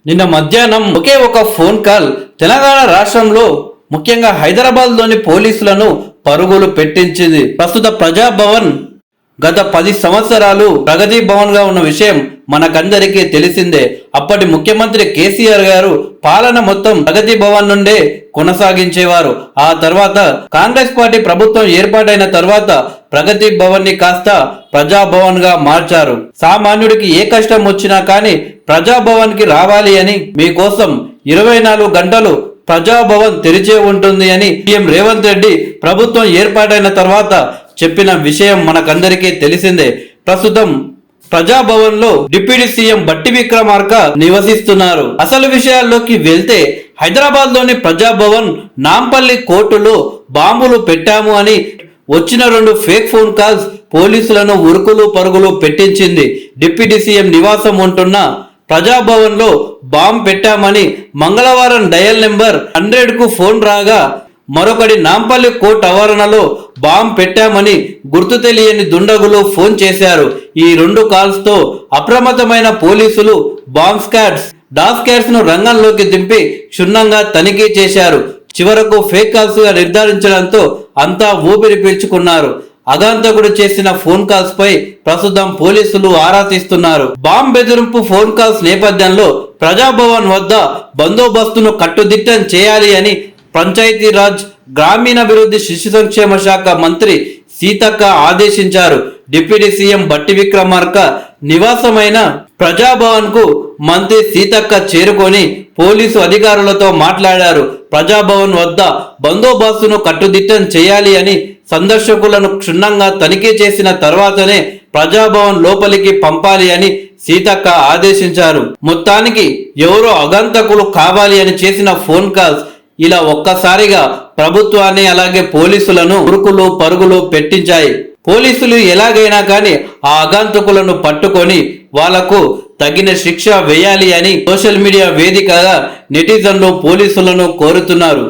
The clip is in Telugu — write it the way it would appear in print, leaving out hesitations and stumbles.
నిన్న మధ్యాహ్నం ఒకే ఒక ఫోన్ కాల్ తెలంగాణ రాష్ట్రంలో ముఖ్యంగా హైదరాబాద్ లోని పోలీసులను పరుగులు పెట్టించింది. ప్రస్తుత ప్రజాభవన్ గత 10 సంవత్సరాలు ప్రగతి భవన్ గా ఉన్న విషయం మనకందరికీ తెలిసిందే. అప్పటి ముఖ్యమంత్రి కేసీఆర్ గారు పాలన మొత్తం ప్రగతి భవన్ నుండే కొనసాగించేవారు. ఆ తర్వాత కాంగ్రెస్ పార్టీ ప్రభుత్వం ఏర్పాటైన తర్వాత ప్రగతి భవన్ ని కాస్త ప్రజాభవన్ గా మార్చారు. సామాన్యుడికి ఏ కష్టం వచ్చినా కానీ ప్రజాభవన్ కి రావాలి అని మీకోసం 24 గంటలు ప్రజాభవన్ తెరిచే ఉంటుంది అని సీఎం రేవంత్ రెడ్డి ప్రభుత్వం ఏర్పాటైన తర్వాత చెప్పిన విషయం మనకందరికీ తెలిసిందే. ప్రస్తుతం ప్రజాభవన్ లో డిప్యూటీ సీఎం బట్టి విక్రమార్క నివసిస్తున్నారు. అసలు విషయాల్లోకి వెళ్తే హైదరాబాద్ లోని ప్రజాభవన్ నాంపల్లి కోర్టులో బాంబులు పెట్టాము అని వచ్చిన 2 ఫేక్ ఫోన్ కాల్స్ పోలీసులను ఉరుకులు పరుగులు పెట్టించింది. డిప్యూటీ సీఎం నివాసం ఉంటున్న ప్రజాభవన్ లో బాంబు పెట్టామని మంగళవారం డయల్ నెంబర్ 100 కు ఫోన్ రాగా మరొకటి నాంపల్లి కోర్టు ఆవరణలో బాంబు పెట్టామని గుర్తు తెలియని దుండగులు ఫోన్ చేశారు. ఈ 2 కాల్స్ తో అప్రమత్తమైన పోలీసులు బాంబ్ స్క్వాడ్స్ డాస్క్యాట్స్ ను రంగంలోకి దింపి క్షుణ్ణంగా తనిఖీ చేశారు. చివరకు ఫేక్ కాల్స్ గా నిర్ధారించడంతో అంతా ఊపిరి పీల్చుకున్నారు. అగాంతకుడు చేసిన ఫోన్ కాల్స్ పై ప్రస్తుతం పోలీసులు ఆరా తీస్తున్నారు. బాంబ్ బెదిరింపు ఫోన్ కాల్స్ నేపథ్యంలో ప్రజాభవన్ వద్ద బందోబస్తును కట్టుదిట్టం చేయాలి అని పంచాయతీరాజ్ గ్రామీణాభివృద్ధి శిశు సంక్షేమ శాఖ మంత్రి సీతక్క ఆదేశించారు. డిప్యూటీ సీఎం బట్టి విక్రమార్క నివాసమైన ప్రజాభవన్ కు మంత్రి సీతక్క చేరుకొని పోలీసు అధికారులతో మాట్లాడారు. ప్రజాభవన్ వద్ద బందోబస్తును కట్టుదిట్టం చేయాలి అని సందర్శకులను క్షుణ్ణంగా తనిఖీ చేసిన తర్వాతనే ప్రజాభవన్ లోపలికి పంపాలి అని సీతక్క ఆదేశించారు. మొత్తానికి ఎవరో అగంతకులు కావాలి అని చేసిన ఫోన్ కాల్స్ ఇలా ఒక్కసారిగా ప్రభుత్వాన్ని అలాగే పోలీసులను ఉరుకులు పరుగులు పెట్టించాయి. పోలీసులు ఎలాగైనా కానీ ఆ అగంతకులను పట్టుకొని వాళ్లకు తగిన శిక్ష వేయాలి అని సోషల్ మీడియా వేదికగా నెటిజన్లు పోలీసులను కోరుతున్నారు.